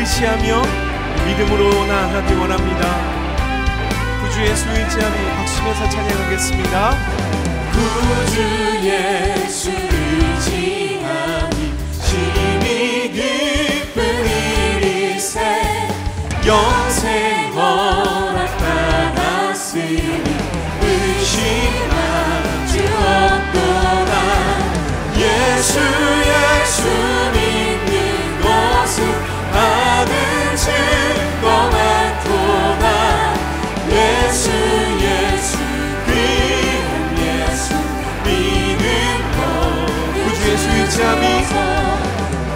의지하며 믿음으로 나아가기 원합니다. 구주 예수 의지하며 박수면서 찬양하겠습니다. 구주 예수 의지하니 심히 기쁜 일이세 영생 허락받았으니 의심할 줄 없도다. 예수 믿는 것은 받은 증거 많도다. 예수 귀한 예수 믿는 것 구주 예수 의지하며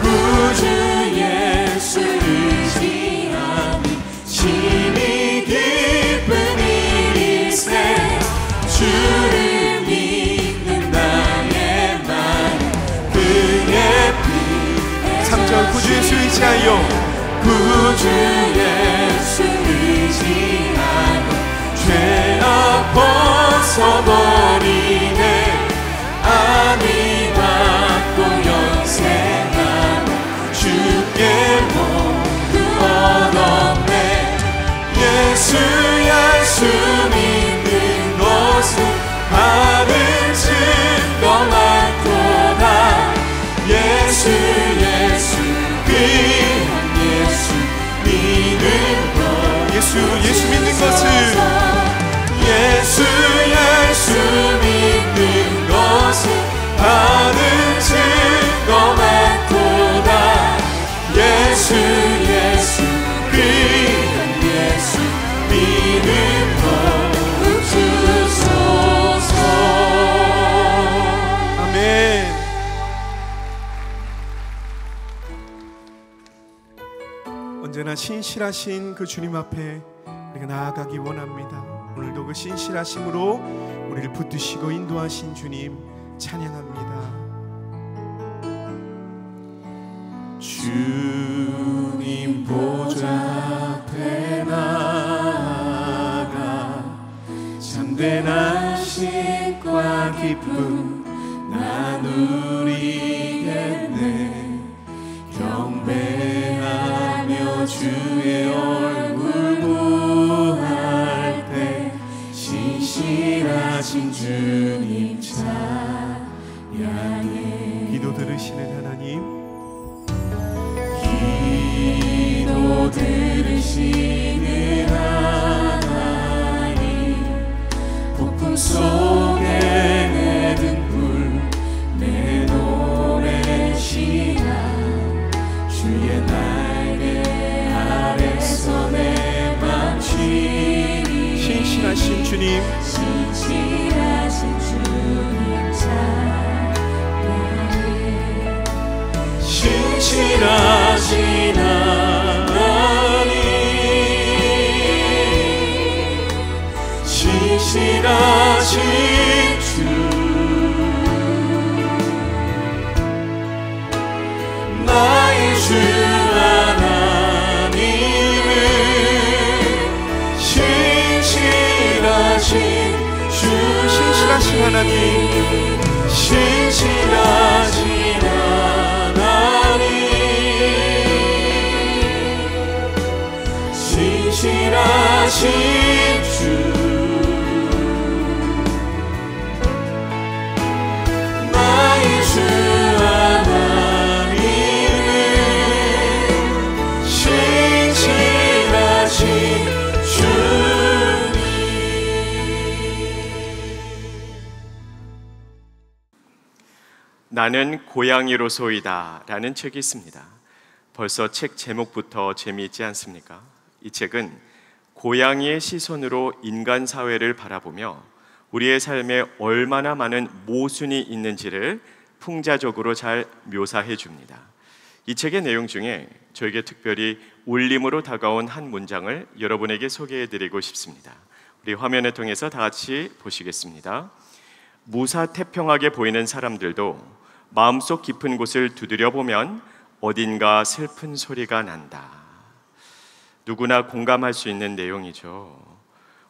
구주 예수 의지하니 심히 기쁜 일이세 주를 믿는 나의 말 그의 피 3절 구주 예수 의지하여 구주 예수 의지하니 죄악 벗어버리네 아니 받고 영생하며 주께 모두 얻었네. 예수 믿는 것은 받은 증거 많도다. 예수 귀한 예수 믿는 것 예수 믿는 것은 예수 믿는 것은 받은 증거 많도다. 예수 귀한 예수 믿는 것 주소서. 아멘. 언제나 신실하신 그 주님 앞에 우리가 나아가기 원합니다. 오늘도 그 신실하심으로 우리를 붙드시고 인도하신 주님 찬양합니다. 주님 보좌 앞에 나아가 참된 안식과 기쁨 나누리겠네. 경배하며 주의 얼굴 구할 때 신실하신 주님 찬양해. 기도 들으시는 하나님, 기도 들으시는 하나님 폭풍 속에 내 등불 내 노래 시간 주의 날개 아래서 내 맘 쉬리. 신실하신 주님, 신실하신 주님 찬양해. 신실하신 하나님 신실하신 주 나의 주 하나님은 신실하신 주 신실하신 하나님, 신실하신 하나님 신실하신 주 나의 주 하나님은 신실하신 주님. 나는 고양이로소이다 라는 책이 있습니다. 벌써 책 제목부터 재미있지 않습니까? 이 책은 고양이의 시선으로 인간 사회를 바라보며 우리의 삶에 얼마나 많은 모순이 있는지를 풍자적으로 잘 묘사해 줍니다. 이 책의 내용 중에 저에게 특별히 울림으로 다가온 한 문장을 여러분에게 소개해 드리고 싶습니다. 우리 화면을 통해서 다 같이 보시겠습니다. 무사태평하게 보이는 사람들도 마음속 깊은 곳을 두드려보면 어딘가 슬픈 소리가 난다. 누구나 공감할 수 있는 내용이죠.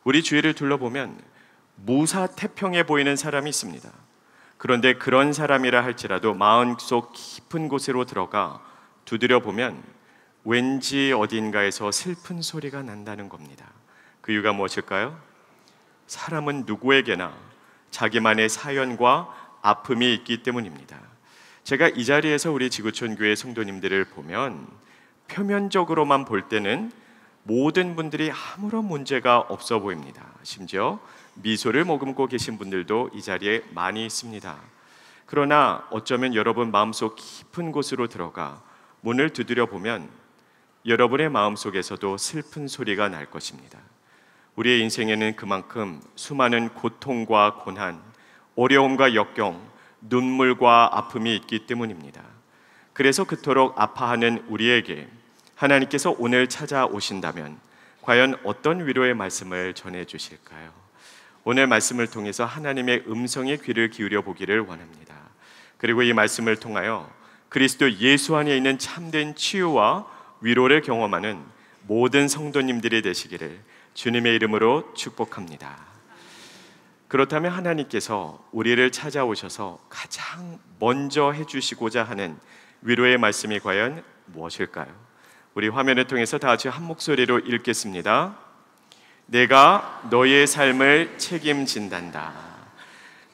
우리 주위를 둘러보면 무사태평해 보이는 사람이 있습니다. 그런데 그런 사람이라 할지라도 마음속 깊은 곳으로 들어가 두드려보면 왠지 어딘가에서 슬픈 소리가 난다는 겁니다. 그 이유가 무엇일까요? 사람은 누구에게나 자기만의 사연과 아픔이 있기 때문입니다. 제가 이 자리에서 우리 지구촌 교회 성도님들을 보면 표면적으로만 볼 때는 모든 분들이 아무런 문제가 없어 보입니다. 심지어 미소를 머금고 계신 분들도 이 자리에 많이 있습니다. 그러나 어쩌면 여러분 마음속 깊은 곳으로 들어가 문을 두드려 보면 여러분의 마음속에서도 슬픈 소리가 날 것입니다. 우리의 인생에는 그만큼 수많은 고통과 고난, 어려움과 역경, 눈물과 아픔이 있기 때문입니다. 그래서 그토록 아파하는 우리에게 하나님께서 오늘 찾아오신다면 과연 어떤 위로의 말씀을 전해주실까요? 오늘 말씀을 통해서 하나님의 음성에 귀를 기울여 보기를 원합니다. 그리고 이 말씀을 통하여 그리스도 예수 안에 있는 참된 치유와 위로를 경험하는 모든 성도님들이 되시기를 주님의 이름으로 축복합니다. 그렇다면 하나님께서 우리를 찾아오셔서 가장 먼저 해주시고자 하는 위로의 말씀이 과연 무엇일까요? 우리 화면을 통해서 다 같이 한 목소리로 읽겠습니다. 내가 너의 삶을 책임진단다.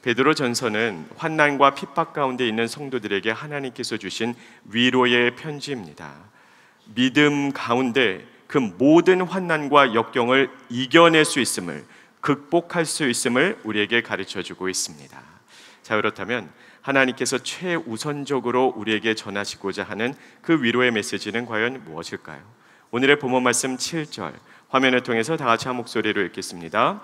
베드로전서는 환난과 핍박 가운데 있는 성도들에게 하나님께서 주신 위로의 편지입니다. 믿음 가운데 그 모든 환난과 역경을 이겨낼 수 있음을, 극복할 수 있음을 우리에게 가르쳐주고 있습니다. 자, 그렇다면 하나님께서 최우선적으로 우리에게 전하시고자 하는 그 위로의 메시지는 과연 무엇일까요? 오늘의 본문 말씀 7절 화면을 통해서 다 같이 한 목소리로 읽겠습니다.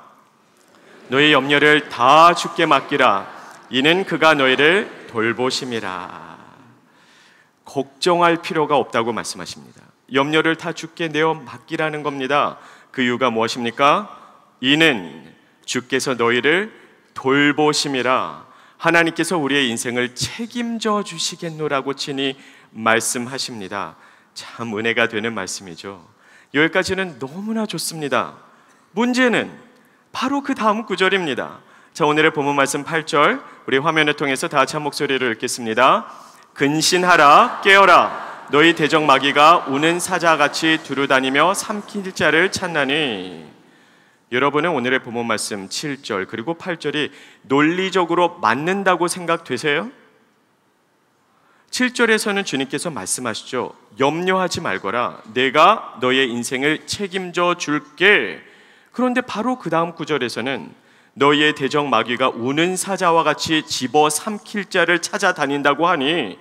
너희 염려를 다 주께 맡기라. 이는 그가 너희를 돌보심이라. 걱정할 필요가 없다고 말씀하십니다. 염려를 다 주께 내어 맡기라는 겁니다. 그 이유가 무엇입니까? 이는 주께서 너희를 돌보심이라. 하나님께서 우리의 인생을 책임져 주시겠노라고 친히 말씀하십니다. 참 은혜가 되는 말씀이죠. 여기까지는 너무나 좋습니다. 문제는 바로 그 다음 구절입니다. 자, 오늘의 본문 말씀 8절 우리 화면을 통해서 다 같이 한 목소리로 읽겠습니다. 근신하라, 깨어라. 너희 대적 마귀가 우는 사자같이 두루다니며 삼킬 자를 찾나니. 여러분은 오늘의 본문 말씀 7절 그리고 8절이 논리적으로 맞는다고 생각되세요? 7절에서는 주님께서 말씀하시죠. 염려하지 말거라. 내가 너의 인생을 책임져 줄게. 그런데 바로 그 다음 구절에서는 너희의 대적 마귀가 우는 사자와 같이 집어 삼킬 자를 찾아다닌다고 하니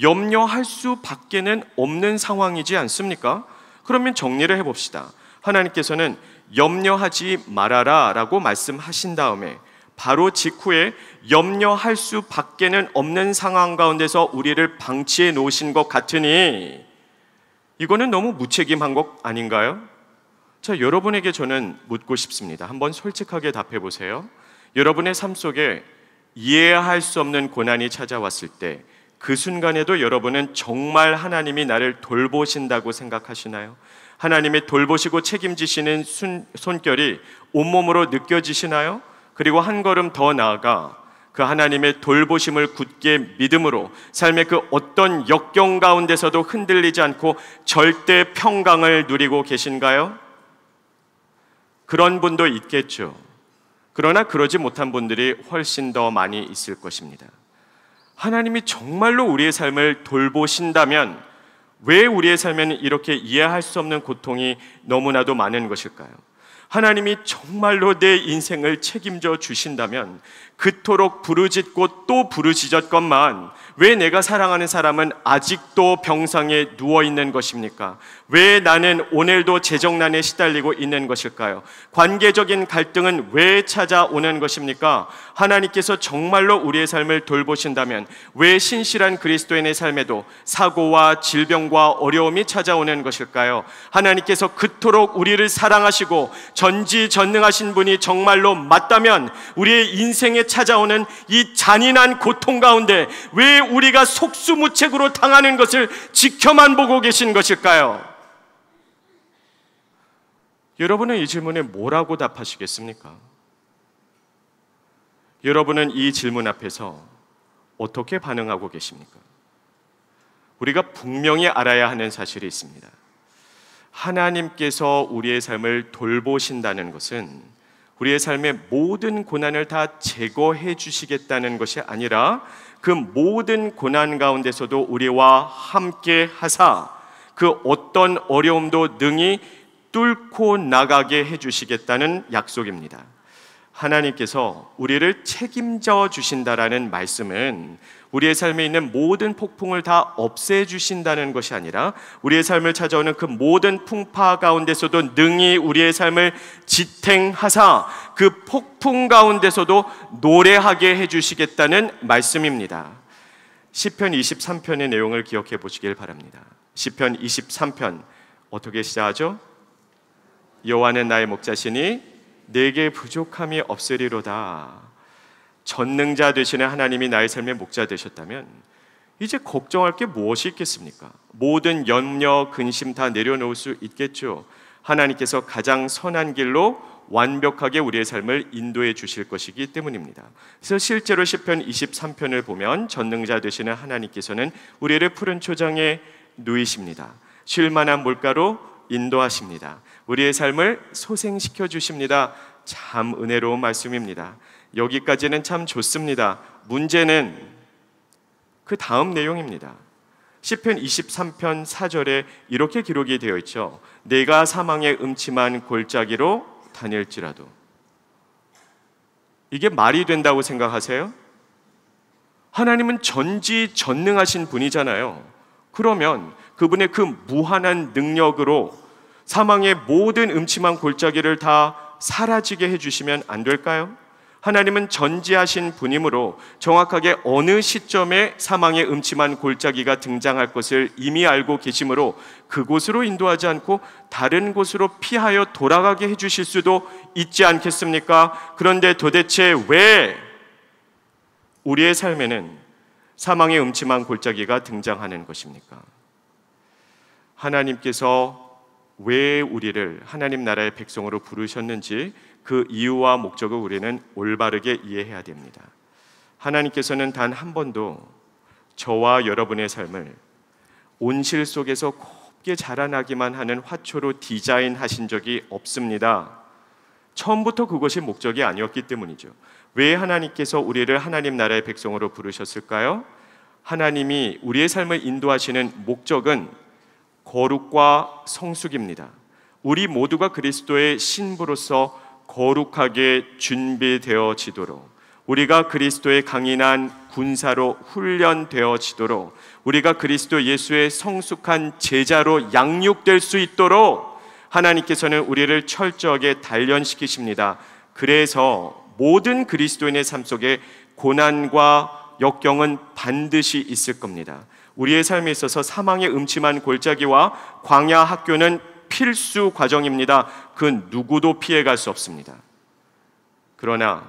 염려할 수밖에는 없는 상황이지 않습니까? 그러면 정리를 해봅시다. 하나님께서는 염려하지 말아라 라고 말씀하신 다음에 바로 직후에 염려할 수밖에는 없는 상황 가운데서 우리를 방치해 놓으신 것 같으니 이거는 너무 무책임한 것 아닌가요? 자, 여러분에게 저는 묻고 싶습니다. 한번 솔직하게 답해 보세요. 여러분의 삶 속에 이해할 수 없는 고난이 찾아왔을 때 그 순간에도 여러분은 정말 하나님이 나를 돌보신다고 생각하시나요? 하나님의 돌보시고 책임지시는 손결이 온몸으로 느껴지시나요? 그리고 한 걸음 더 나아가 그 하나님의 돌보심을 굳게 믿음으로 삶의 그 어떤 역경 가운데서도 흔들리지 않고 절대 평강을 누리고 계신가요? 그런 분도 있겠죠. 그러나 그러지 못한 분들이 훨씬 더 많이 있을 것입니다. 하나님이 정말로 우리의 삶을 돌보신다면 왜 우리의 삶에는 이렇게 이해할 수 없는 고통이 너무나도 많은 것일까요? 하나님이 정말로 내 인생을 책임져 주신다면 그토록 부르짖고 또 부르짖었건만 왜 내가 사랑하는 사람은 아직도 병상에 누워있는 것입니까? 왜 나는 오늘도 재정난에 시달리고 있는 것일까요? 관계적인 갈등은 왜 찾아오는 것입니까? 하나님께서 정말로 우리의 삶을 돌보신다면 왜 신실한 그리스도인의 삶에도 사고와 질병과 어려움이 찾아오는 것일까요? 하나님께서 그토록 우리를 사랑하시고 전지전능하신 분이 정말로 맞다면 우리의 인생에 찾아오는 이 잔인한 고통 가운데 왜 우리가 속수무책으로 당하는 것을 지켜만 보고 계신 것일까요? 여러분은 이 질문에 뭐라고 답하시겠습니까? 여러분은 이 질문 앞에서 어떻게 반응하고 계십니까? 우리가 분명히 알아야 하는 사실이 있습니다. 하나님께서 우리의 삶을 돌보신다는 것은 우리의 삶의 모든 고난을 다 제거해 주시겠다는 것이 아니라 그 모든 고난 가운데서도 우리와 함께 하사 그 어떤 어려움도 능히 뚫고 나가게 해주시겠다는 약속입니다. 하나님께서 우리를 책임져 주신다라는 말씀은 우리의 삶에 있는 모든 폭풍을 다 없애주신다는 것이 아니라 우리의 삶을 찾아오는 그 모든 풍파 가운데서도 능히 우리의 삶을 지탱하사 그 폭풍 가운데서도 노래하게 해주시겠다는 말씀입니다. 시편 23편의 내용을 기억해 보시길 바랍니다. 시편 23편 어떻게 시작하죠? 여호와는 나의 목자시니 내게 부족함이 없으리로다. 전능자 되시는 하나님이 나의 삶의 목자 되셨다면 이제 걱정할 게 무엇이 있겠습니까? 모든 염려, 근심 다 내려놓을 수 있겠죠. 하나님께서 가장 선한 길로 완벽하게 우리의 삶을 인도해 주실 것이기 때문입니다. 그래서 실제로 시편 23편을 보면 전능자 되시는 하나님께서는 우리를 푸른 초장에 누이십니다. 쉴 만한 물가로 인도하십니다. 우리의 삶을 소생시켜 주십니다. 참 은혜로운 말씀입니다. 여기까지는 참 좋습니다. 문제는 그 다음 내용입니다. 시편 23편 4절에 이렇게 기록이 되어 있죠. 내가 사망의 음침한 골짜기로 다닐지라도. 이게 말이 된다고 생각하세요? 하나님은 전지전능하신 분이잖아요. 그러면 그분의 그 무한한 능력으로 사망의 모든 음침한 골짜기를 다 사라지게 해주시면 안 될까요? 하나님은 전지하신 분이므로 정확하게 어느 시점에 사망의 음침한 골짜기가 등장할 것을 이미 알고 계시므로 그곳으로 인도하지 않고 다른 곳으로 피하여 돌아가게 해주실 수도 있지 않겠습니까? 그런데 도대체 왜 우리의 삶에는 사망의 음침한 골짜기가 등장하는 것입니까? 하나님께서 왜 우리를 하나님 나라의 백성으로 부르셨는지 그 이유와 목적을 우리는 올바르게 이해해야 됩니다. 하나님께서는 단 한 번도 저와 여러분의 삶을 온실 속에서 곱게 자라나기만 하는 화초로 디자인하신 적이 없습니다. 처음부터 그것이 목적이 아니었기 때문이죠. 왜 하나님께서 우리를 하나님 나라의 백성으로 부르셨을까요? 하나님이 우리의 삶을 인도하시는 목적은 거룩과 성숙입니다. 우리 모두가 그리스도의 신부로서 거룩하게 준비되어지도록, 우리가 그리스도의 강인한 군사로 훈련되어지도록, 우리가 그리스도 예수의 성숙한 제자로 양육될 수 있도록 하나님께서는 우리를 철저하게 단련시키십니다. 그래서 모든 그리스도인의 삶 속에 고난과 역경은 반드시 있을 겁니다. 우리의 삶에 있어서 사망의 음침한 골짜기와 광야 학교는 필수 과정입니다. 그 누구도 피해갈 수 없습니다. 그러나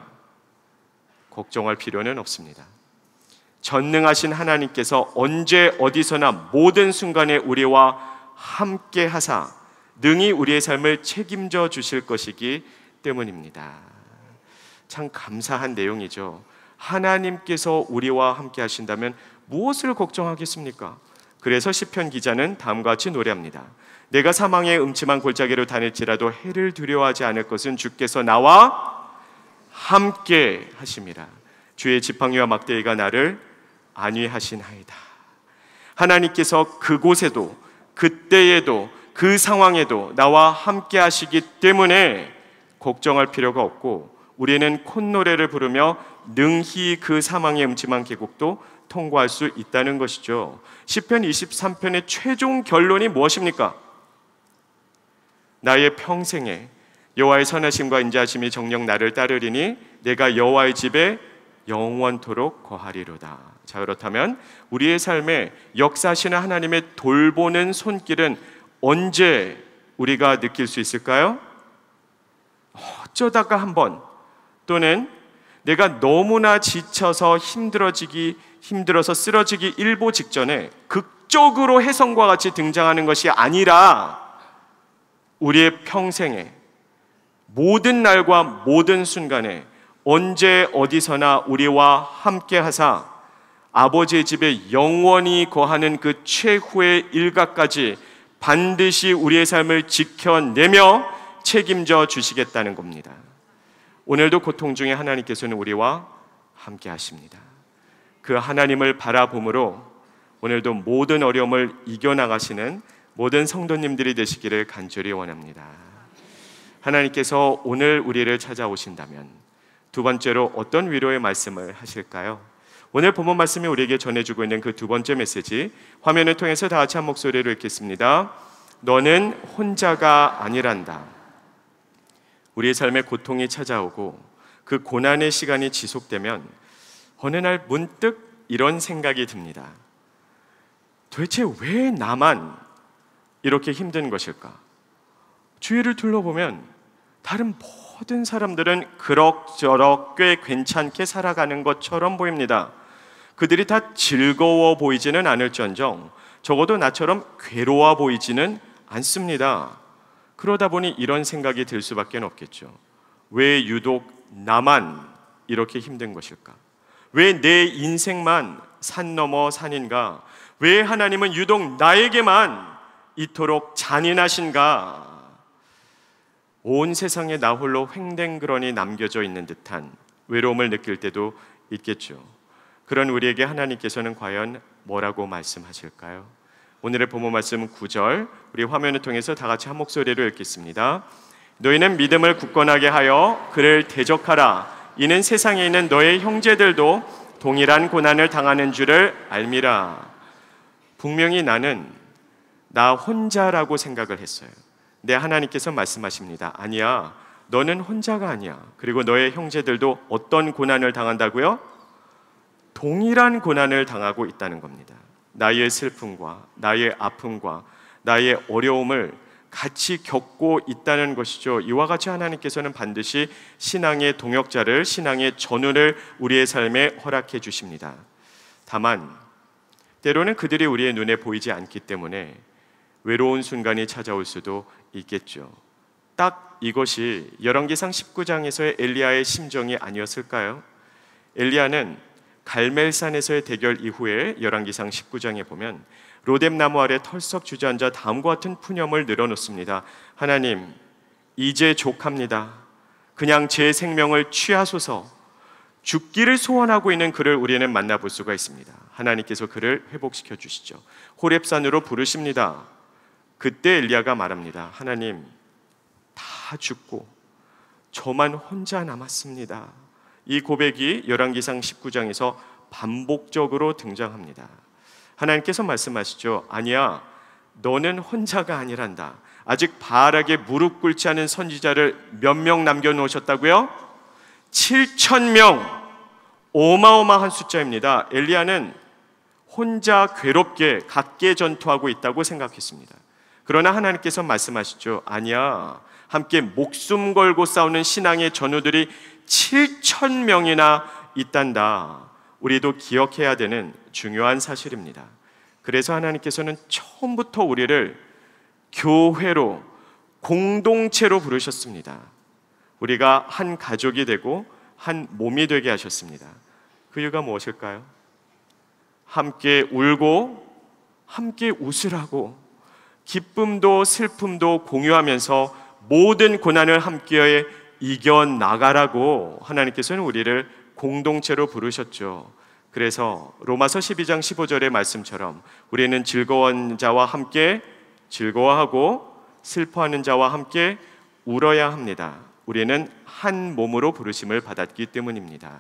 걱정할 필요는 없습니다. 전능하신 하나님께서 언제 어디서나 모든 순간에 우리와 함께 하사 능히 우리의 삶을 책임져 주실 것이기 때문입니다. 참 감사한 내용이죠. 하나님께서 우리와 함께 하신다면 무엇을 걱정하겠습니까? 그래서 시편 기자는 다음과 같이 노래합니다. 내가 사망의 음침한 골짜기로 다닐지라도 해를 두려워하지 않을 것은 주께서 나와 함께 하심이라. 주의 지팡이와 막대기가 나를 안위하시나이다. 하나님께서 그곳에도 그때에도 그 상황에도 나와 함께 하시기 때문에 걱정할 필요가 없고 우리는 콧노래를 부르며 능히 그 사망의 음침한 계곡도 통과할 수 있다는 것이죠. 시편 23편의 최종 결론이 무엇입니까? 나의 평생에 여호와의 선하심과 인자하심이 정녕 나를 따르리니 내가 여호와의 집에 영원토록 거하리로다. 자, 그렇다면 우리의 삶에 역사하시는 하나님의 돌보는 손길은 언제 우리가 느낄 수 있을까요? 어쩌다가 한번, 또는 내가 너무나 지쳐서 힘들어서 쓰러지기 일보 직전에 극적으로 혜성과 같이 등장하는 것이 아니라 우리의 평생에 모든 날과 모든 순간에 언제 어디서나 우리와 함께 하사 아버지의 집에 영원히 거하는 그 최후의 일각까지 반드시 우리의 삶을 지켜내며 책임져 주시겠다는 겁니다. 오늘도 고통 중에 하나님께서는 우리와 함께 하십니다. 그 하나님을 바라봄으로 오늘도 모든 어려움을 이겨나가시는 모든 성도님들이 되시기를 간절히 원합니다. 하나님께서 오늘 우리를 찾아오신다면 두 번째로 어떤 위로의 말씀을 하실까요? 오늘 본문 말씀이 우리에게 전해주고 있는 그 두 번째 메시지, 화면을 통해서 다 같이 한 목소리로 읽겠습니다. 너는 혼자가 아니란다. 우리의 삶에 고통이 찾아오고 그 고난의 시간이 지속되면 어느 날 문득 이런 생각이 듭니다. 도대체 왜 나만 이렇게 힘든 것일까? 주위를 둘러보면 다른 모든 사람들은 그럭저럭 꽤 괜찮게 살아가는 것처럼 보입니다. 그들이 다 즐거워 보이지는 않을지언정 적어도 나처럼 괴로워 보이지는 않습니다. 그러다 보니 이런 생각이 들 수밖에 없겠죠. 왜 유독 나만 이렇게 힘든 것일까? 왜 내 인생만 산 넘어 산인가? 왜 하나님은 유독 나에게만 이토록 잔인하신가? 온 세상에 나 홀로 횡댕그러니 남겨져 있는 듯한 외로움을 느낄 때도 있겠죠. 그런 우리에게 하나님께서는 과연 뭐라고 말씀하실까요? 오늘의 본문 말씀 9절, 우리 화면을 통해서 다 같이 한 목소리로 읽겠습니다. 너희는 믿음을 굳건하게 하여 그를 대적하라. 이는 세상에 있는 너의 형제들도 동일한 고난을 당하는 줄을 알미라. 분명히 나는 나 혼자라고 생각을 했어요. 근데 하나님께서 말씀하십니다. 아니야, 너는 혼자가 아니야. 그리고 너의 형제들도 어떤 고난을 당한다고요? 동일한 고난을 당하고 있다는 겁니다. 나의 슬픔과 나의 아픔과 나의 어려움을 같이 겪고 있다는 것이죠. 이와 같이 하나님께서는 반드시 신앙의 동역자를, 신앙의 전우를 우리의 삶에 허락해 주십니다. 다만 때로는 그들이 우리의 눈에 보이지 않기 때문에 외로운 순간이 찾아올 수도 있겠죠. 딱 이것이 열왕기상 19장에서의 엘리야의 심정이 아니었을까요? 엘리야는 갈멜산에서의 대결 이후에 열왕기상 19장에 보면 로뎀나무 아래 털썩 주저앉아 다음과 같은 푸념을 늘어놓습니다. 하나님, 이제 족합니다. 그냥 제 생명을 취하소서. 죽기를 소원하고 있는 그를 우리는 만나볼 수가 있습니다. 하나님께서 그를 회복시켜 주시죠. 호렙산으로 부르십니다. 그때 엘리야가 말합니다. 하나님, 다 죽고 저만 혼자 남았습니다. 이 고백이 열왕기상 19장에서 반복적으로 등장합니다. 하나님께서 말씀하시죠. 아니야, 너는 혼자가 아니란다. 아직 바알에게 무릎 꿇지 않은 선지자를 몇 명 남겨놓으셨다고요? 7,000명. 어마어마한 숫자입니다. 엘리야는 혼자 괴롭게 각계 전투하고 있다고 생각했습니다. 그러나 하나님께서 말씀하시죠. 아니야, 함께 목숨 걸고 싸우는 신앙의 전우들이 7,000명이나 있단다. 우리도 기억해야 되는 중요한 사실입니다. 그래서 하나님께서는 처음부터 우리를 교회로, 공동체로 부르셨습니다. 우리가 한 가족이 되고 한 몸이 되게 하셨습니다. 그 이유가 무엇일까요? 함께 울고 함께 웃으라고, 기쁨도 슬픔도 공유하면서 모든 고난을 함께 이겨나가라고 하나님께서는 우리를 공동체로 부르셨죠. 그래서 로마서 12장 15절의 말씀처럼 우리는 즐거워하는 자와 함께 즐거워하고 슬퍼하는 자와 함께 울어야 합니다. 우리는 한 몸으로 부르심을 받았기 때문입니다.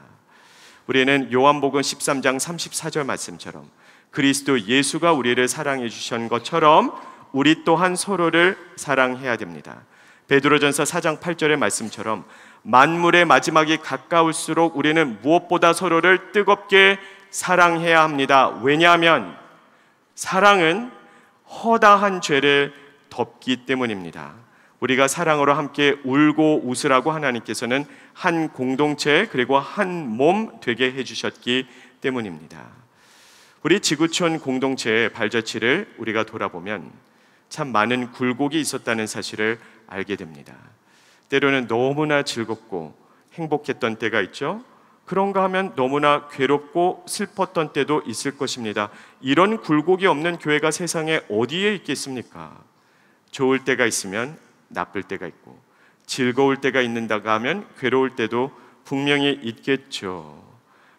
우리는 요한복음 13장 34절 말씀처럼 그리스도 예수가 우리를 사랑해 주신 것처럼 우리 또한 서로를 사랑해야 됩니다. 베드로전서 4장 8절의 말씀처럼 만물의 마지막이 가까울수록 우리는 무엇보다 서로를 뜨겁게 사랑해야 합니다. 왜냐하면 사랑은 허다한 죄를 덮기 때문입니다. 우리가 사랑으로 함께 울고 웃으라고 하나님께서는 한 공동체 그리고 한 몸 되게 해주셨기 때문입니다. 우리 지구촌 공동체의 발자취를 우리가 돌아보면 참 많은 굴곡이 있었다는 사실을 알게 됩니다. 때로는 너무나 즐겁고 행복했던 때가 있죠. 그런가 하면 너무나 괴롭고 슬펐던 때도 있을 것입니다. 이런 굴곡이 없는 교회가 세상에 어디에 있겠습니까? 좋을 때가 있으면 나쁠 때가 있고, 즐거울 때가 있는가 하면 괴로울 때도 분명히 있겠죠.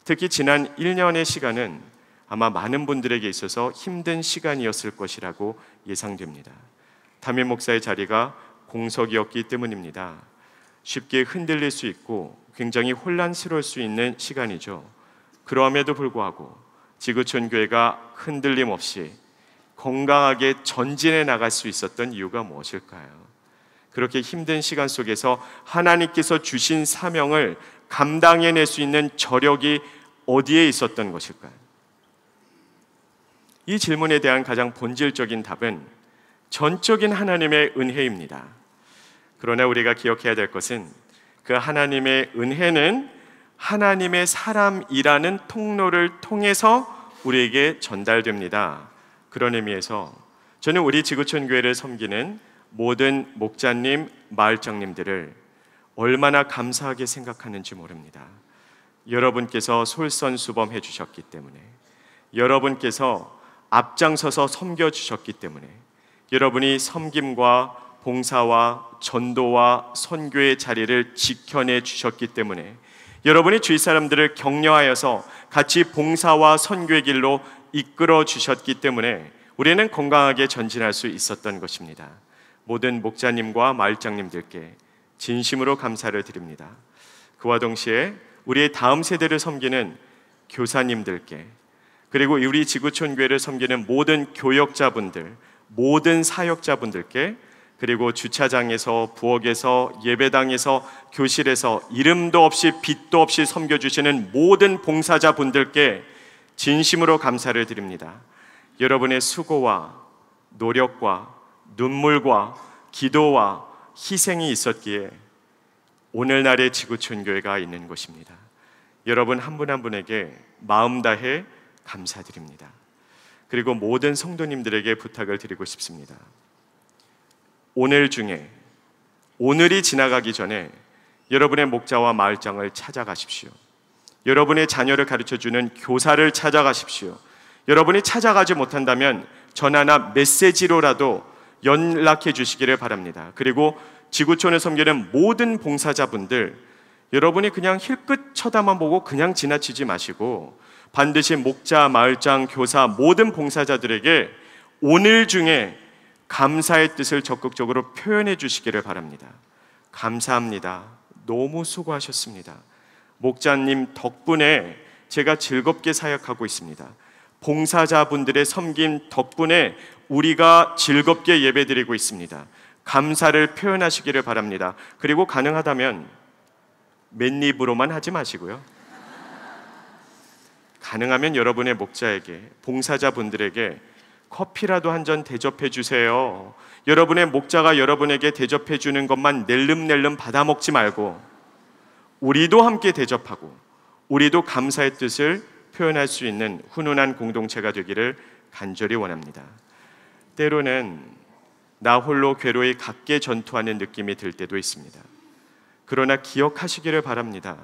특히 지난 1년의 시간은 아마 많은 분들에게 있어서 힘든 시간이었을 것이라고 예상됩니다. 담임 목사의 자리가 공석이었기 때문입니다. 쉽게 흔들릴 수 있고 굉장히 혼란스러울 수 있는 시간이죠. 그럼에도 불구하고 지구촌 교회가 흔들림 없이 건강하게 전진해 나갈 수 있었던 이유가 무엇일까요? 그렇게 힘든 시간 속에서 하나님께서 주신 사명을 감당해낼 수 있는 저력이 어디에 있었던 것일까요? 이 질문에 대한 가장 본질적인 답은 전적인 하나님의 은혜입니다. 그러나 우리가 기억해야 될 것은 그 하나님의 은혜는 하나님의 사람이라는 통로를 통해서 우리에게 전달됩니다. 그런 의미에서 저는 우리 지구촌 교회를 섬기는 모든 목자님, 마을장님들을 얼마나 감사하게 생각하는지 모릅니다. 여러분께서 솔선수범해 주셨기 때문에, 여러분께서 앞장서서 섬겨주셨기 때문에, 여러분이 섬김과 봉사와 전도와 선교의 자리를 지켜내 주셨기 때문에, 여러분이 주위 사람들을 격려하여서 같이 봉사와 선교의 길로 이끌어 주셨기 때문에 우리는 건강하게 전진할 수 있었던 것입니다. 모든 목자님과 마을장님들께 진심으로 감사를 드립니다. 그와 동시에 우리의 다음 세대를 섬기는 교사님들께, 그리고 우리 지구촌 교회를 섬기는 모든 교역자분들, 모든 사역자분들께, 그리고 주차장에서, 부엌에서, 예배당에서, 교실에서 이름도 없이 빛도 없이 섬겨주시는 모든 봉사자분들께 진심으로 감사를 드립니다. 여러분의 수고와 노력과 눈물과 기도와 희생이 있었기에 오늘날의 지구촌 교회가 있는 것입니다. 여러분 한 분 한 분에게 마음 다해 감사드립니다. 그리고 모든 성도님들에게 부탁을 드리고 싶습니다. 오늘 중에, 오늘이 지나가기 전에 여러분의 목자와 마을장을 찾아가십시오. 여러분의 자녀를 가르쳐주는 교사를 찾아가십시오. 여러분이 찾아가지 못한다면 전화나 메시지로라도 연락해 주시기를 바랍니다. 그리고 지구촌을 섬기는 모든 봉사자분들, 여러분이 그냥 힐끗 쳐다만 보고 그냥 지나치지 마시고 반드시 목자, 마을장, 교사, 모든 봉사자들에게 오늘 중에 감사의 뜻을 적극적으로 표현해 주시기를 바랍니다. 감사합니다. 너무 수고하셨습니다. 목자님 덕분에 제가 즐겁게 사역하고 있습니다. 봉사자분들의 섬김 덕분에 우리가 즐겁게 예배드리고 있습니다. 감사를 표현하시기를 바랍니다. 그리고 가능하다면 맨입으로만 하지 마시고요. 가능하면 여러분의 목자에게, 봉사자분들에게 커피라도 한 잔 대접해 주세요. 여러분의 목자가 여러분에게 대접해 주는 것만 낼름낼름 받아 먹지 말고 우리도 함께 대접하고 우리도 감사의 뜻을 표현할 수 있는 훈훈한 공동체가 되기를 간절히 원합니다. 때로는 나 홀로 괴로이 각계 전투하는 느낌이 들 때도 있습니다. 그러나 기억하시기를 바랍니다.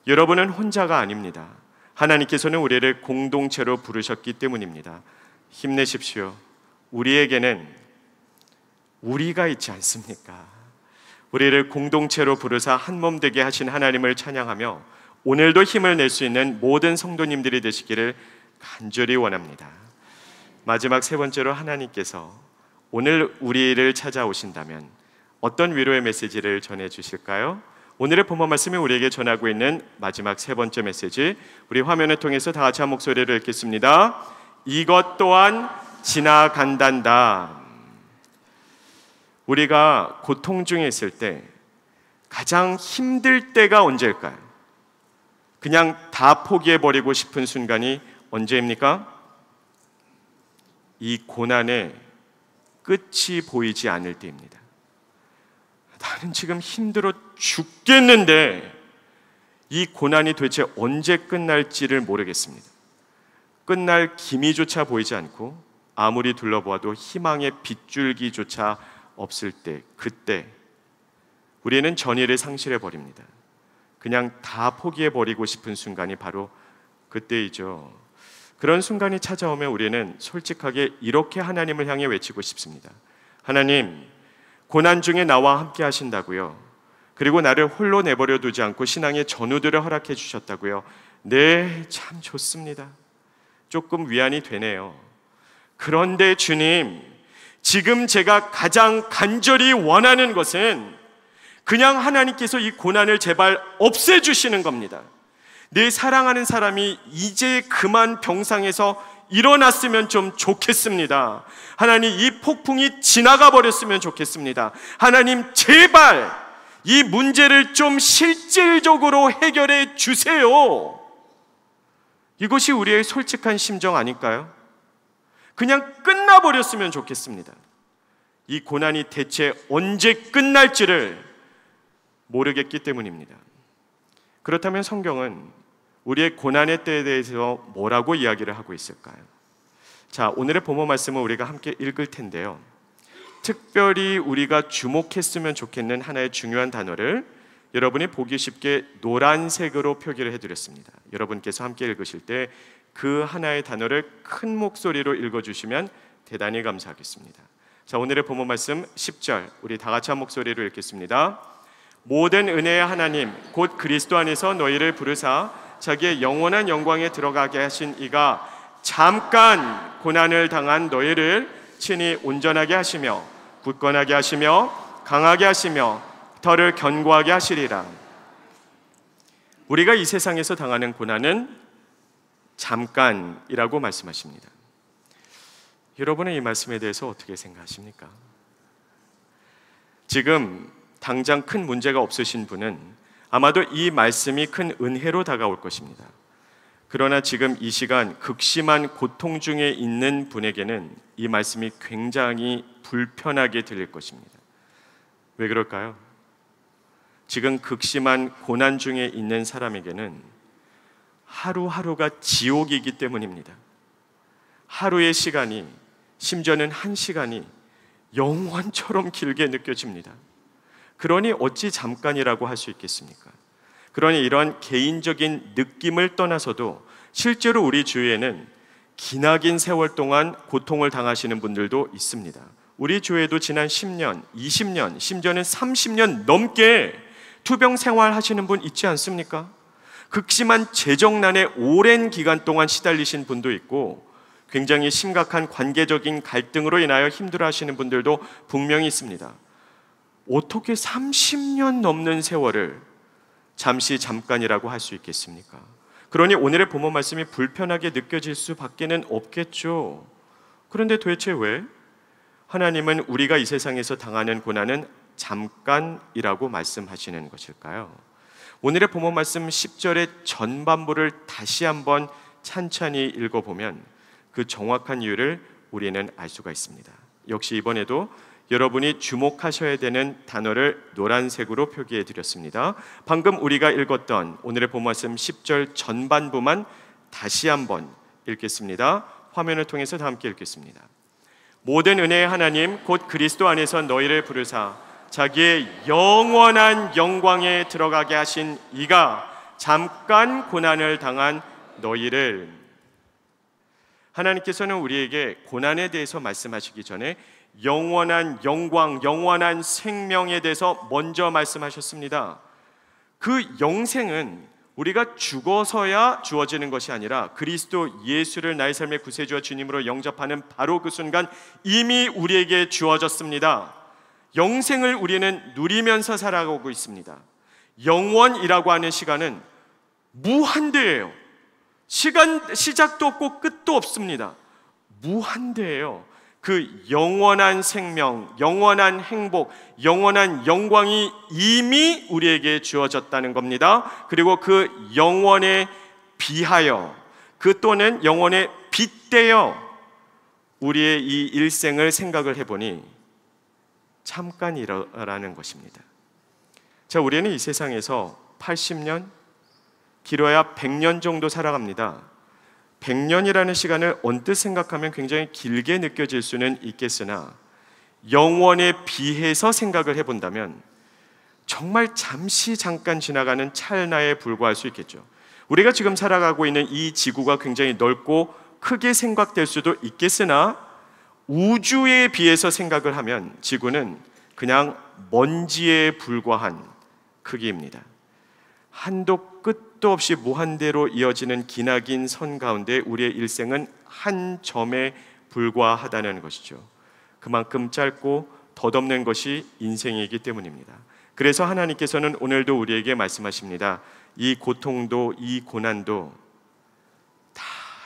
여러분은 혼자가 아닙니다. 하나님께서는 우리를 공동체로 부르셨기 때문입니다. 힘내십시오. 우리에게는 우리가 있지 않습니까? 우리를 공동체로 부르사 한 몸 되게 하신 하나님을 찬양하며 오늘도 힘을 낼 수 있는 모든 성도님들이 되시기를 간절히 원합니다. 마지막 세 번째로, 하나님께서 오늘 우리를 찾아오신다면 어떤 위로의 메시지를 전해 주실까요? 오늘의 본문 말씀이 우리에게 전하고 있는 마지막 세 번째 메시지, 우리 화면을 통해서 다 같이 한 목소리를 읽겠습니다. 이것 또한 지나간단다. 우리가 고통 중에 있을 때 가장 힘들 때가 언제일까요? 그냥 다 포기해버리고 싶은 순간이 언제입니까? 이 고난의 끝이 보이지 않을 때입니다. 나는 지금 힘들어 죽겠는데 이 고난이 도대체 언제 끝날지를 모르겠습니다. 끝날 기미조차 보이지 않고 아무리 둘러보아도 희망의 빗줄기조차 없을 때, 그때 우리는 전의를 상실해버립니다. 그냥 다 포기해버리고 싶은 순간이 바로 그때이죠. 그런 순간이 찾아오면 우리는 솔직하게 이렇게 하나님을 향해 외치고 싶습니다. 하나님, 고난 중에 나와 함께 하신다고요. 그리고 나를 홀로 내버려 두지 않고 신앙의 전우들을 허락해 주셨다고요. 네, 참 좋습니다. 조금 위안이 되네요. 그런데 주님, 지금 제가 가장 간절히 원하는 것은 그냥 하나님께서 이 고난을 제발 없애주시는 겁니다. 내 사랑하는 사람이 이제 그만 병상에서 일어났으면 좀 좋겠습니다. 하나님, 이 폭풍이 지나가 버렸으면 좋겠습니다. 하나님, 제발 이 문제를 좀 실질적으로 해결해 주세요. 이것이 우리의 솔직한 심정 아닐까요? 그냥 끝나버렸으면 좋겠습니다. 이 고난이 대체 언제 끝날지를 모르겠기 때문입니다. 그렇다면 성경은 우리의 고난의 때에 대해서 뭐라고 이야기를 하고 있을까요? 자, 오늘의 본문 말씀을 우리가 함께 읽을 텐데요. 특별히 우리가 주목했으면 좋겠는 하나의 중요한 단어를 여러분이 보기 쉽게 노란색으로 표기를 해드렸습니다. 여러분께서 함께 읽으실 때 그 하나의 단어를 큰 목소리로 읽어주시면 대단히 감사하겠습니다. 자, 오늘의 본문 말씀 10절 우리 다 같이 한 목소리로 읽겠습니다. 모든 은혜의 하나님 곧 그리스도 안에서 너희를 부르사 자기의 영원한 영광에 들어가게 하신 이가 잠깐 고난을 당한 너희를 친히 온전하게 하시며 굳건하게 하시며 강하게 하시며 더를 견고하게 하시리라. 우리가 이 세상에서 당하는 고난은 잠깐이라고 말씀하십니다. 여러분은 이 말씀에 대해서 어떻게 생각하십니까? 지금 당장 큰 문제가 없으신 분은 아마도 이 말씀이 큰 은혜로 다가올 것입니다. 그러나 지금 이 시간 극심한 고통 중에 있는 분에게는 이 말씀이 굉장히 불편하게 들릴 것입니다. 왜 그럴까요? 지금 극심한 고난 중에 있는 사람에게는 하루하루가 지옥이기 때문입니다. 하루의 시간이, 심지어는 한 시간이 영원처럼 길게 느껴집니다. 그러니 어찌 잠깐이라고 할 수 있겠습니까? 그러니 이런 개인적인 느낌을 떠나서도 실제로 우리 주위에는 기나긴 세월 동안 고통을 당하시는 분들도 있습니다. 우리 교회도 지난 10년, 20년, 심지어는 30년 넘게 투병 생활하시는 분 있지 않습니까? 극심한 재정난에 오랜 기간 동안 시달리신 분도 있고 굉장히 심각한 관계적인 갈등으로 인하여 힘들어하시는 분들도 분명히 있습니다. 어떻게 30년 넘는 세월을 잠시 잠깐이라고 할 수 있겠습니까? 그러니 오늘의 본문 말씀이 불편하게 느껴질 수밖에는 없겠죠. 그런데 도대체 왜 하나님은 우리가 이 세상에서 당하는 고난은 잠깐이라고 말씀하시는 것일까요? 오늘의 본문 말씀 10절의 전반부를 다시 한번 찬찬히 읽어보면 그 정확한 이유를 우리는 알 수가 있습니다. 역시 이번에도 여러분이 주목하셔야 되는 단어를 노란색으로 표기해 드렸습니다. 방금 우리가 읽었던 오늘의 본문 말씀 10절 전반부만 다시 한번 읽겠습니다. 화면을 통해서 다 함께 읽겠습니다. 모든 은혜의 하나님 곧 그리스도 안에서 너희를 부르사 자기의 영원한 영광에 들어가게 하신 이가 잠깐 고난을 당한 너희를. 하나님께서는 우리에게 고난에 대해서 말씀하시기 전에 영원한 영광, 영원한 생명에 대해서 먼저 말씀하셨습니다. 그 영생은 우리가 죽어서야 주어지는 것이 아니라 그리스도 예수를 나의 삶의 구세주와 주님으로 영접하는 바로 그 순간 이미 우리에게 주어졌습니다. 영생을 우리는 누리면서 살아가고 있습니다. 영원이라고 하는 시간은 무한대예요. 시작도 없고 끝도 없습니다. 무한대예요. 그 영원한 생명, 영원한 행복, 영원한 영광이 이미 우리에게 주어졌다는 겁니다. 그리고 그 영원에 비하여, 그 또는 영원에 빗대어 우리의 이 일생을 생각을 해보니 잠깐이라는 것입니다. 자, 우리는 이 세상에서 80년, 길어야 100년 정도 살아갑니다. 100년이라는 시간을 언뜻 생각하면 굉장히 길게 느껴질 수는 있겠으나 영원에 비해서 생각을 해본다면 정말 잠깐 지나가는 찰나에 불과할 수 있겠죠. 우리가 지금 살아가고 있는 이 지구가 굉장히 넓고 크게 생각될 수도 있겠으나 우주에 비해서 생각을 하면 지구는 그냥 먼지에 불과한 크기입니다. 한도 끝도 없이 무한대로 이어지는 기나긴 선 가운데 우리의 일생은 한 점에 불과하다는 것이죠. 그만큼 짧고 덧없는 것이 인생이기 때문입니다. 그래서 하나님께서는 오늘도 우리에게 말씀하십니다. 이 고통도 이 고난도 다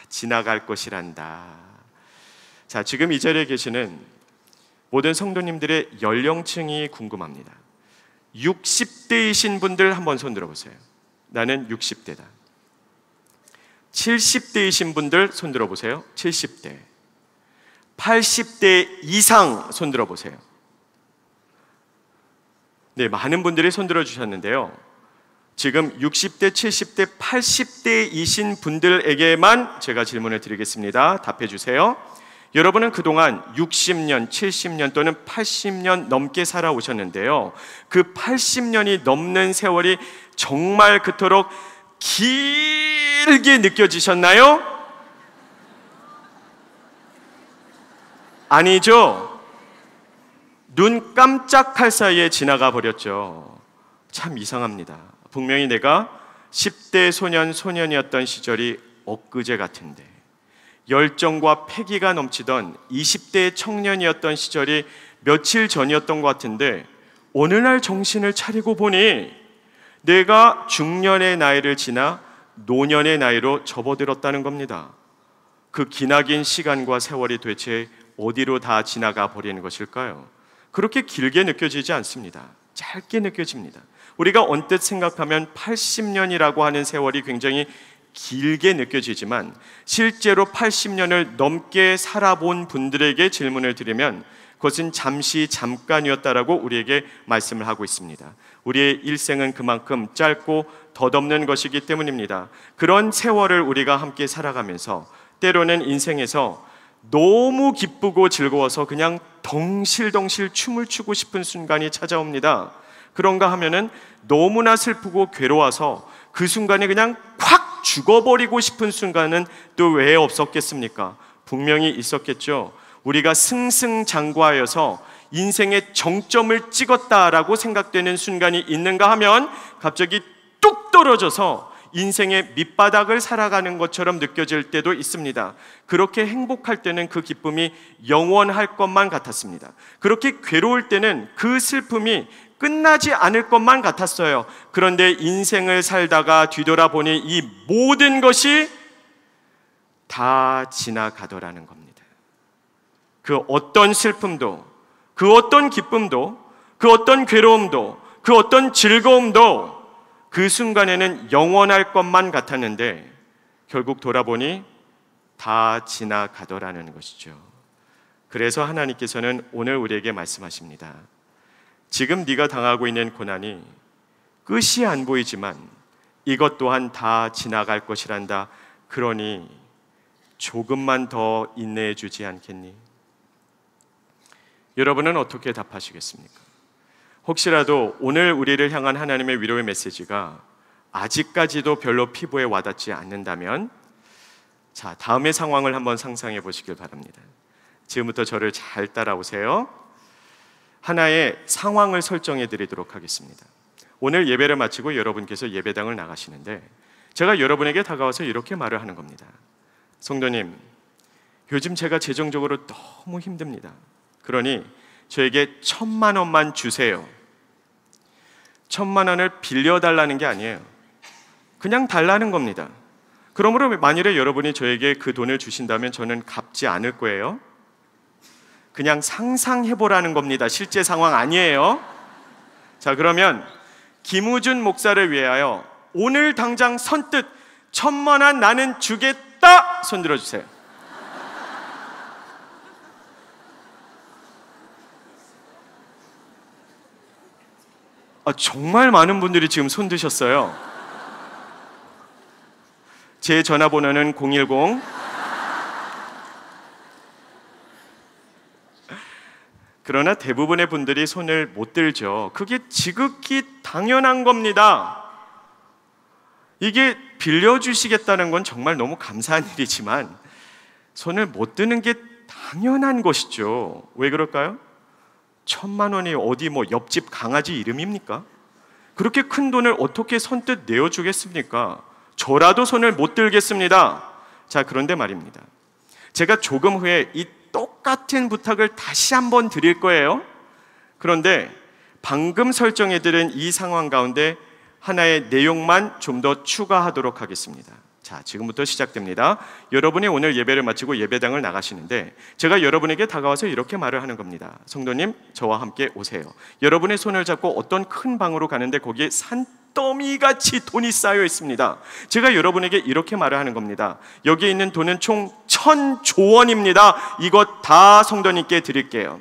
지나갈 것이란다. 자, 지금 이 자리에 계시는 모든 성도님들의 연령층이 궁금합니다. 60대이신 분들 한번 손 들어보세요. 나는 60대다. 70대이신 분들 손 들어보세요. 70대. 80대 이상 손 들어보세요. 네, 많은 분들이 손 들어주셨는데요. 지금 60대, 70대, 80대이신 분들에게만 제가 질문을 드리겠습니다. 답해 주세요. 여러분은 그동안 60년, 70년 또는 80년 넘게 살아오셨는데요. 그 80년이 넘는 세월이 정말 그토록 길게 느껴지셨나요? 아니죠. 눈 깜짝할 사이에 지나가 버렸죠. 참 이상합니다. 분명히 내가 10대 소년이었던 시절이 엊그제 같은데, 열정과 패기가 넘치던 20대 청년이었던 시절이 며칠 전이었던 것 같은데, 어느 날 정신을 차리고 보니 내가 중년의 나이를 지나 노년의 나이로 접어들었다는 겁니다. 그 기나긴 시간과 세월이 도대체 어디로 다 지나가 버리는 것일까요? 그렇게 길게 느껴지지 않습니다. 짧게 느껴집니다. 우리가 언뜻 생각하면 80년이라고 하는 세월이 굉장히 길게 느껴지지만, 실제로 80년을 넘게 살아본 분들에게 질문을 드리면 그것은 잠깐이었다라고 우리에게 말씀을 하고 있습니다. 우리의 일생은 그만큼 짧고 덧없는 것이기 때문입니다. 그런 세월을 우리가 함께 살아가면서 때로는 인생에서 너무 기쁘고 즐거워서 그냥 덩실덩실 춤을 추고 싶은 순간이 찾아옵니다. 그런가 하면은 너무나 슬프고 괴로워서 그 순간에 그냥 콱 죽어버리고 싶은 순간은 또 왜 없었겠습니까? 분명히 있었겠죠. 우리가 승승장구하여서 인생의 정점을 찍었다라고 생각되는 순간이 있는가 하면 갑자기 뚝 떨어져서 인생의 밑바닥을 살아가는 것처럼 느껴질 때도 있습니다. 그렇게 행복할 때는 그 기쁨이 영원할 것만 같았습니다. 그렇게 괴로울 때는 그 슬픔이 끝나지 않을 것만 같았어요. 그런데 인생을 살다가 뒤돌아보니 이 모든 것이 다 지나가더라는 겁니다. 그 어떤 슬픔도, 그 어떤 기쁨도, 그 어떤 괴로움도, 그 어떤 즐거움도 그 순간에는 영원할 것만 같았는데 결국 돌아보니 다 지나가더라는 것이죠. 그래서 하나님께서는 오늘 우리에게 말씀하십니다. 지금 네가 당하고 있는 고난이 끝이 안 보이지만 이것 또한 다 지나갈 것이란다. 그러니 조금만 더 인내해 주지 않겠니? 여러분은 어떻게 답하시겠습니까? 혹시라도 오늘 우리를 향한 하나님의 위로의 메시지가 아직까지도 별로 피부에 와닿지 않는다면, 자, 다음의 상황을 한번 상상해 보시길 바랍니다. 지금부터 저를 잘 따라오세요. 하나의 상황을 설정해 드리도록 하겠습니다. 오늘 예배를 마치고 여러분께서 예배당을 나가시는데 제가 여러분에게 다가와서 이렇게 말을 하는 겁니다. 성도님, 요즘 제가 재정적으로 너무 힘듭니다. 그러니 저에게 1,000만 원만 주세요. 1,000만 원을 빌려달라는 게 아니에요. 그냥 달라는 겁니다. 그러므로 만일에 여러분이 저에게 그 돈을 주신다면 저는 갚지 않을 거예요. 그냥 상상해보라는 겁니다. 실제 상황 아니에요. 자, 그러면 김우준 목사를 위하여 오늘 당장 선뜻 1,000만 원 나는 주겠다! 손 들어주세요. 정말 많은 분들이 지금 손 드셨어요. 제 전화번호는 010. 그러나 대부분의 분들이 손을 못 들죠. 그게 지극히 당연한 겁니다. 이게 빌려주시겠다는 건 정말 너무 감사한 일이지만 손을 못 드는 게 당연한 것이죠. 왜 그럴까요? 1,000만 원이 어디 뭐 옆집 강아지 이름입니까? 그렇게 큰 돈을 어떻게 선뜻 내어주겠습니까? 저라도 손을 못 들겠습니다. 자, 그런데 말입니다. 제가 조금 후에 이 똑같은 부탁을 다시 한번 드릴 거예요. 그런데 방금 설정해드린 이 상황 가운데 하나의 내용만 좀 더 추가하도록 하겠습니다. 자, 지금부터 시작됩니다. 여러분이 오늘 예배를 마치고 예배당을 나가시는데 제가 여러분에게 다가와서 이렇게 말을 하는 겁니다. 성도님, 저와 함께 오세요. 여러분의 손을 잡고 어떤 큰 방으로 가는데 거기에 산더미같이 돈이 쌓여 있습니다. 제가 여러분에게 이렇게 말을 하는 겁니다. 여기에 있는 돈은 총 1,000조 원입니다. 이것 다 성도님께 드릴게요.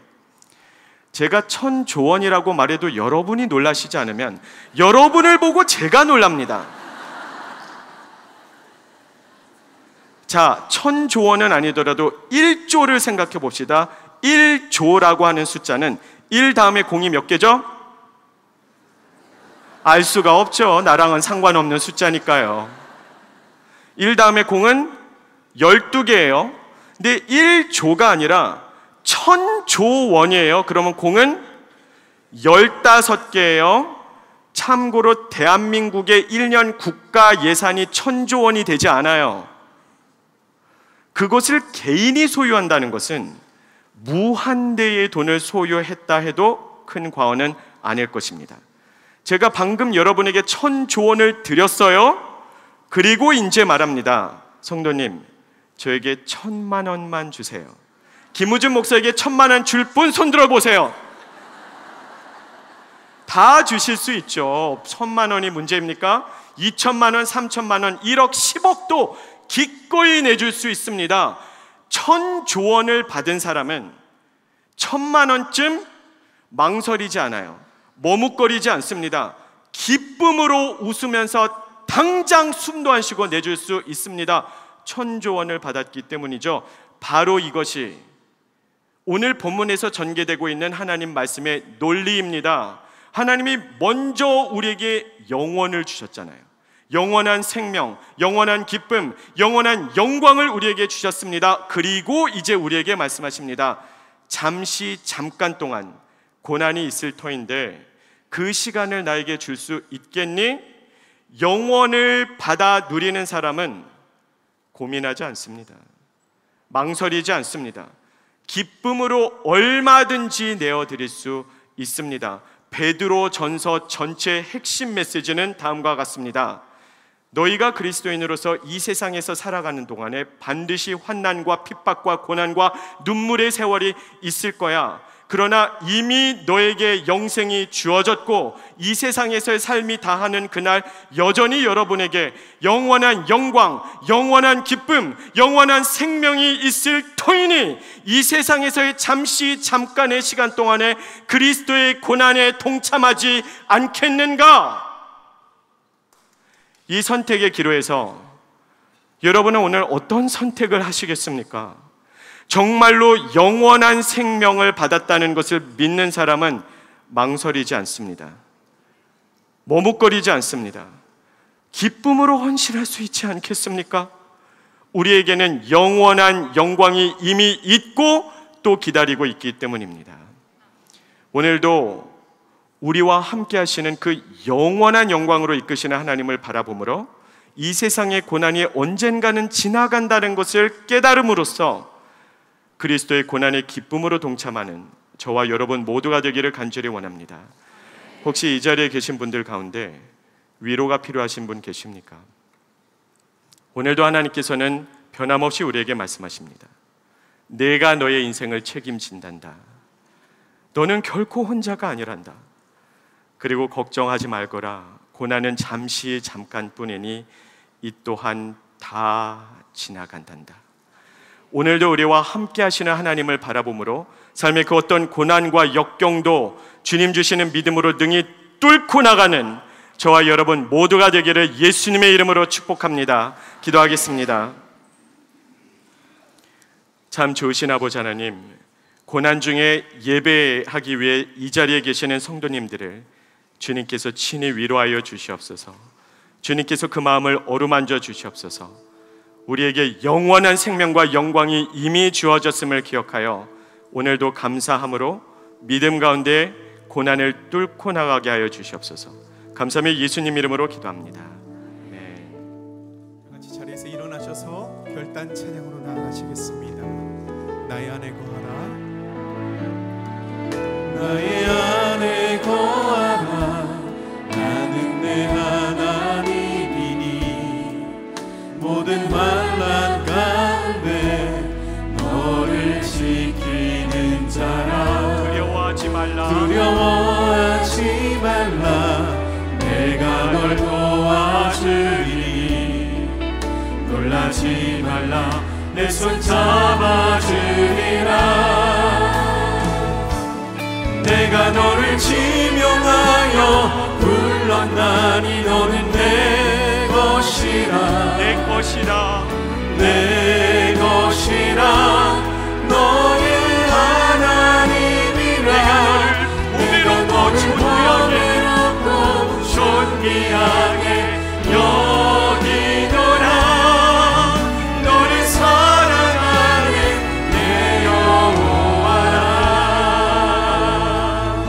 제가 1,000조 원이라고 말해도 여러분이 놀라시지 않으면 여러분을 보고 제가 놀랍니다. 자, 1,000조 원은 아니더라도 1조를 생각해 봅시다. 1조라고 하는 숫자는 1 다음에 공이 몇 개죠? 알 수가 없죠. 나랑은 상관없는 숫자니까요. 1 다음에 공은 12개예요. 근데 1조가 아니라 1,000조 원이에요. 그러면 공은 15개예요. 참고로 대한민국의 1년 국가 예산이 1,000조 원이 되지 않아요. 그것을 개인이 소유한다는 것은 무한대의 돈을 소유했다 해도 큰 과언은 아닐 것입니다. 제가 방금 여러분에게 1,000조 원을 드렸어요. 그리고 이제 말합니다. 성도님, 저에게 1,000만 원만 주세요. 김우준 목사에게 1,000만 원 줄 분 손 들어보세요. 다 주실 수 있죠. 1,000만 원이 문제입니까? 2,000만 원, 3,000만 원, 1억, 10억도 기꺼이 내줄 수 있습니다. 1,000조 원을 받은 사람은 1,000만 원쯤 망설이지 않아요. 머뭇거리지 않습니다. 기쁨으로 웃으면서 당장 숨도 안 쉬고 내줄 수 있습니다. 1,000조 원을 받았기 때문이죠. 바로 이것이 오늘 본문에서 전개되고 있는 하나님 말씀의 논리입니다. 하나님이 먼저 우리에게 영원을 주셨잖아요. 영원한 생명, 영원한 기쁨, 영원한 영광을 우리에게 주셨습니다. 그리고 이제 우리에게 말씀하십니다. 잠깐 동안 고난이 있을 터인데 그 시간을 나에게 줄 수 있겠니? 영원을 받아 누리는 사람은 고민하지 않습니다. 망설이지 않습니다. 기쁨으로 얼마든지 내어드릴 수 있습니다. 베드로 전서 전체 핵심 메시지는 다음과 같습니다. 너희가 그리스도인으로서 이 세상에서 살아가는 동안에 반드시 환난과 핍박과 고난과 눈물의 세월이 있을 거야. 그러나 이미 너에게 영생이 주어졌고 이 세상에서의 삶이 다하는 그날 여전히 여러분에게 영원한 영광, 영원한 기쁨, 영원한 생명이 있을 터이니 이 세상에서의 잠깐의 시간 동안에 그리스도의 고난에 동참하지 않겠는가? 이 선택의 기로에서 여러분은 오늘 어떤 선택을 하시겠습니까? 정말로 영원한 생명을 받았다는 것을 믿는 사람은 망설이지 않습니다. 머뭇거리지 않습니다. 기쁨으로 헌신할 수 있지 않겠습니까? 우리에게는 영원한 영광이 이미 있고 또 기다리고 있기 때문입니다. 오늘도 우리와 함께 하시는 그 영원한 영광으로 이끄시는 하나님을 바라보므로 이 세상의 고난이 언젠가는 지나간다는 것을 깨달음으로써 그리스도의 고난의 기쁨으로 동참하는 저와 여러분 모두가 되기를 간절히 원합니다. 혹시 이 자리에 계신 분들 가운데 위로가 필요하신 분 계십니까? 오늘도 하나님께서는 변함없이 우리에게 말씀하십니다. 내가 너의 인생을 책임진단다. 너는 결코 혼자가 아니란다. 그리고 걱정하지 말거라. 고난은 잠깐뿐이니 이 또한 다 지나간단다. 오늘도 우리와 함께 하시는 하나님을 바라보므로 삶의 그 어떤 고난과 역경도 주님 주시는 믿음으로 능히 뚫고 나가는 저와 여러분 모두가 되기를 예수님의 이름으로 축복합니다. 기도하겠습니다. 참 좋으신 아버지 하나님, 고난 중에 예배하기 위해 이 자리에 계시는 성도님들을 주님께서 친히 위로하여 주시옵소서. 주님께서 그 마음을 어루만져 주시옵소서. 우리에게 영원한 생명과 영광이 이미 주어졌음을 기억하여 오늘도 감사함으로 믿음 가운데 고난을 뚫고 나가게 하여 주시옵소서. 감사하며 예수님 이름으로 기도합니다. 네. 같이 자리에서 일어나셔서 결단 찬양으로 나아가시겠습니다. 나의 안에 거하라. 나의 안에 거하라. 나는 내 하나님이니 모든 환난 가운데 너를 지키는 자라. 두려워하지 말라. 두려워하지 말라. 내가 널 도와주리니 놀라지 말라. 내 손 잡아주리라. 내가 너를 지명하여 불렀나니 너는 내 것이라. 내 것이라. 내 것이라. 너의 하나님이라. 내가 너를 존귀하게 여기노라. 너를 사랑하는 내 여호와라.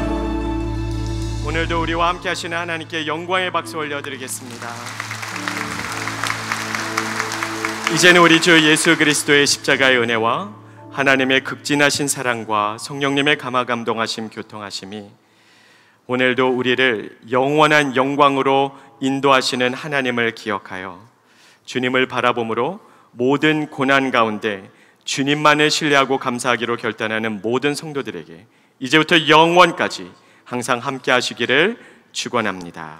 오늘도 우리와 함께 하시는 하나님께 영광의 박수 올려드리겠습니다. 이제는 우리 주 예수 그리스도의 십자가의 은혜와 하나님의 극진하신 사랑과 성령님의 감화 감동하심 교통하심이 오늘도 우리를 영원한 영광으로 인도하시는 하나님을 기억하여 주님을 바라봄으로 모든 고난 가운데 주님만을 신뢰하고 감사하기로 결단하는 모든 성도들에게 이제부터 영원까지 항상 함께 하시기를 축원합니다.